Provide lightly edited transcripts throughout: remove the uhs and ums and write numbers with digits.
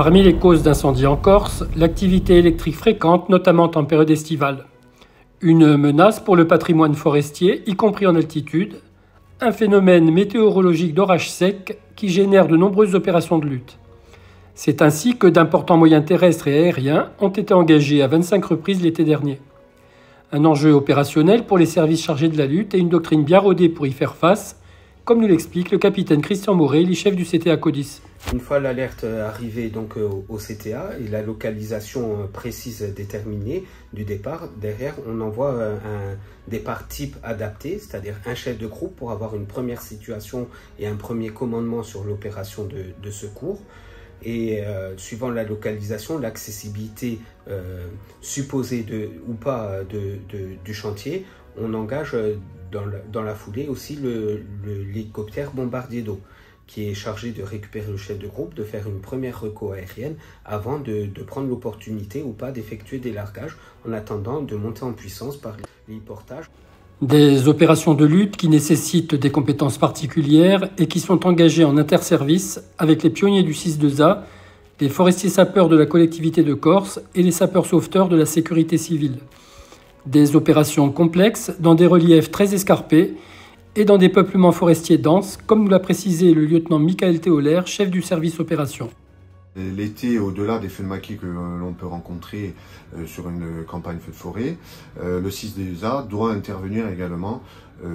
Parmi les causes d'incendie en Corse, l'activité électrique fréquente, notamment en période estivale. Une menace pour le patrimoine forestier, y compris en altitude. Un phénomène météorologique d'orage sec qui génère de nombreuses opérations de lutte. C'est ainsi que d'importants moyens terrestres et aériens ont été engagés à 25 reprises l'été dernier. Un enjeu opérationnel pour les services chargés de la lutte et une doctrine bien rodée pour y faire face, comme nous l'explique le capitaine Christian Morelli, chef du CTA Codis. Une fois l'alerte arrivée donc au CTA et la localisation précise déterminée du départ, derrière on envoie un départ type adapté, c'est-à-dire un chef de groupe pour avoir une première situation et un premier commandement sur l'opération de secours. Et suivant la localisation, l'accessibilité supposée ou pas du chantier, on engage dans la foulée aussi l'hélicoptère bombardier d'eau qui est chargé de récupérer le chef de groupe, de faire une première reco aérienne avant de prendre l'opportunité ou pas d'effectuer des largages en attendant de monter en puissance par l'héliportage. Des opérations de lutte qui nécessitent des compétences particulières et qui sont engagées en interservice avec les pionniers du 6-2A, les forestiers sapeurs de la collectivité de Corse et les sapeurs sauveteurs de la sécurité civile. Des opérations complexes dans des reliefs très escarpés et dans des peuplements forestiers denses, comme nous l'a précisé le lieutenant Michael Théolaire, chef du service opération. L'été, au-delà des feux de maquis que l'on peut rencontrer sur une campagne feu de forêt, le 6-2A doit intervenir également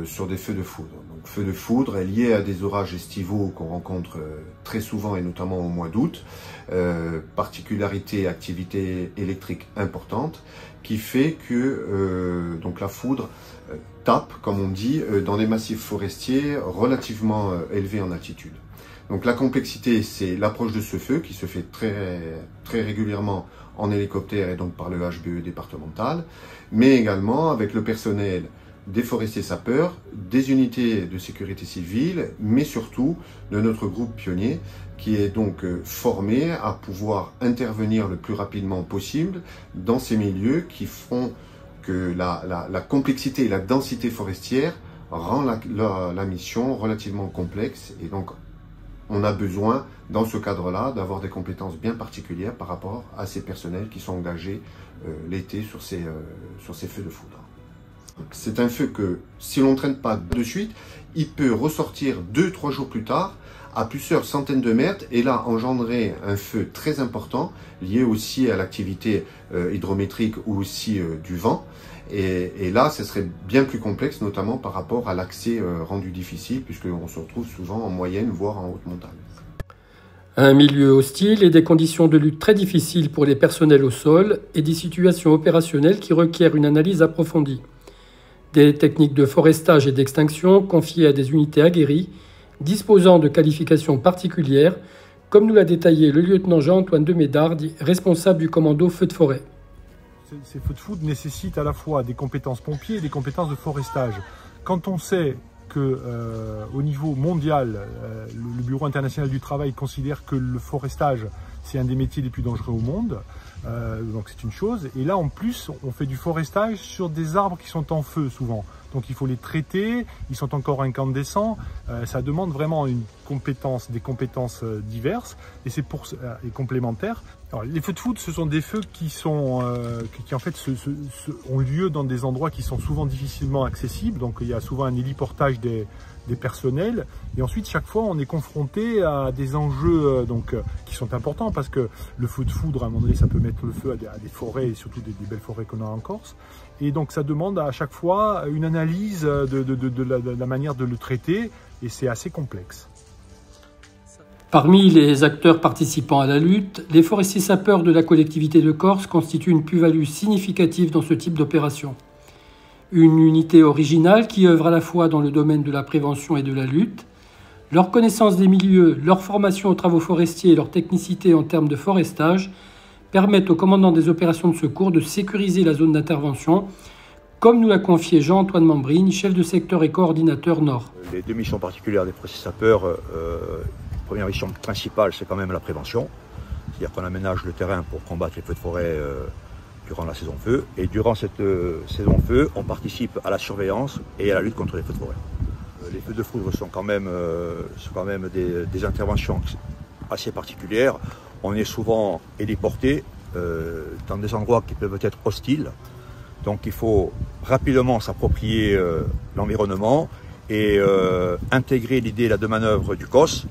sur des feux de foudre. Donc, feux de foudre est lié à des orages estivaux qu'on rencontre très souvent et notamment au mois d'août. Particularité, activité électrique importante qui fait que donc la foudre tape, comme on dit, dans des massifs forestiers relativement élevés en altitude. Donc la complexité, c'est l'approche de ce feu qui se fait très régulièrement en hélicoptère et donc par le HBE départemental, mais également avec le personnel des forestiers sapeurs, des unités de sécurité civile, mais surtout de notre groupe pionnier qui est donc formé à pouvoir intervenir le plus rapidement possible dans ces milieux qui font que la complexité et la densité forestière rend la mission relativement complexe et donc on a besoin, dans ce cadre-là, d'avoir des compétences bien particulières par rapport à ces personnels qui sont engagés l'été sur ces feux de foudre. C'est un feu que, si l'on ne traîne pas de suite, il peut ressortir 2-3 jours plus tard à plusieurs centaines de mètres et là engendrer un feu très important lié aussi à l'activité hydrométrique ou aussi du vent. Et là, ce serait bien plus complexe, notamment par rapport à l'accès rendu difficile, puisqu'on se retrouve souvent en moyenne, voire en haute montagne. Un milieu hostile et des conditions de lutte très difficiles pour les personnels au sol et des situations opérationnelles qui requièrent une analyse approfondie. Des techniques de forestage et d'extinction confiées à des unités aguerries, disposant de qualifications particulières, comme nous l'a détaillé le lieutenant Jean-Antoine de Médardi, responsable du commando feu de forêt. Ces feux de foudre nécessitent à la fois des compétences pompiers et des compétences de forestage. Quand on sait qu'au niveau mondial, le Bureau international du travail considère que le forestage, c'est un des métiers les plus dangereux au monde, donc c'est une chose. Et là, en plus, on fait du forestage sur des arbres qui sont en feu souvent. Donc il faut les traiter, ils sont encore incandescents. Ça demande vraiment des compétences diverses et complémentaires. Alors, les feux de foudre, ce sont des feux qui en fait ont lieu dans des endroits qui sont souvent difficilement accessibles. Donc il y a souvent un héliportage des personnels. Et ensuite, chaque fois, on est confronté à des enjeux qui sont importants parce que le feu de foudre, à un moment donné, ça peut mettre le feu à des forêts et surtout des belles forêts qu'on a en Corse. Et donc, ça demande à chaque fois une analyse de la manière de le traiter et c'est assez complexe. Parmi les acteurs participant à la lutte, les forestiers sapeurs de la collectivité de Corse constituent une plus-value significative dans ce type d'opération. Une unité originale qui œuvre à la fois dans le domaine de la prévention et de la lutte. Leur connaissance des milieux, leur formation aux travaux forestiers et leur technicité en termes de forestage permettent au commandant des opérations de secours de sécuriser la zone d'intervention, comme nous l'a confié Jean-Antoine Mambrine, chef de secteur et coordinateur Nord. Les deux missions particulières des forestiers sapeurs, la première mission principale, c'est quand même la prévention. C'est-à-dire qu'on aménage le terrain pour combattre les feux de forêt durant la saison feu. Et durant cette saison feu, on participe à la surveillance et à la lutte contre les feux de forêt. Les feux de foudre sont quand même des interventions assez particulières. on est souvent héliporté dans des endroits qui peuvent être hostiles. Donc il faut rapidement s'approprier l'environnement et intégrer l'idée de manœuvre du COS.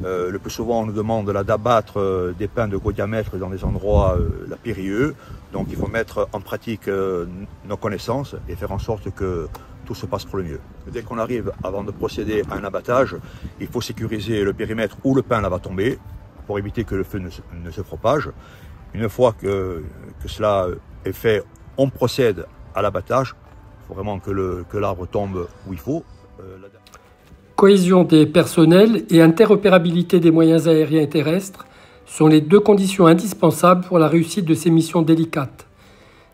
Le plus souvent, on nous demande d'abattre des pins de gros diamètre dans des endroits périlleux. Donc il faut mettre en pratique nos connaissances et faire en sorte que tout se passe pour le mieux. Dès qu'on arrive, avant de procéder à un abattage, il faut sécuriser le périmètre où le pin va tomber pour éviter que le feu ne se propage. Une fois que cela est fait, on procède à l'abattage. Il faut vraiment que l'arbre tombe où il faut. Cohésion des personnels et interopérabilité des moyens aériens et terrestres sont les deux conditions indispensables pour la réussite de ces missions délicates.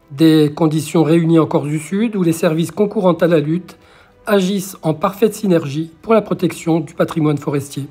Des conditions réunies en Corse du Sud où les services concourant à la lutte agissent en parfaite synergie pour la protection du patrimoine forestier.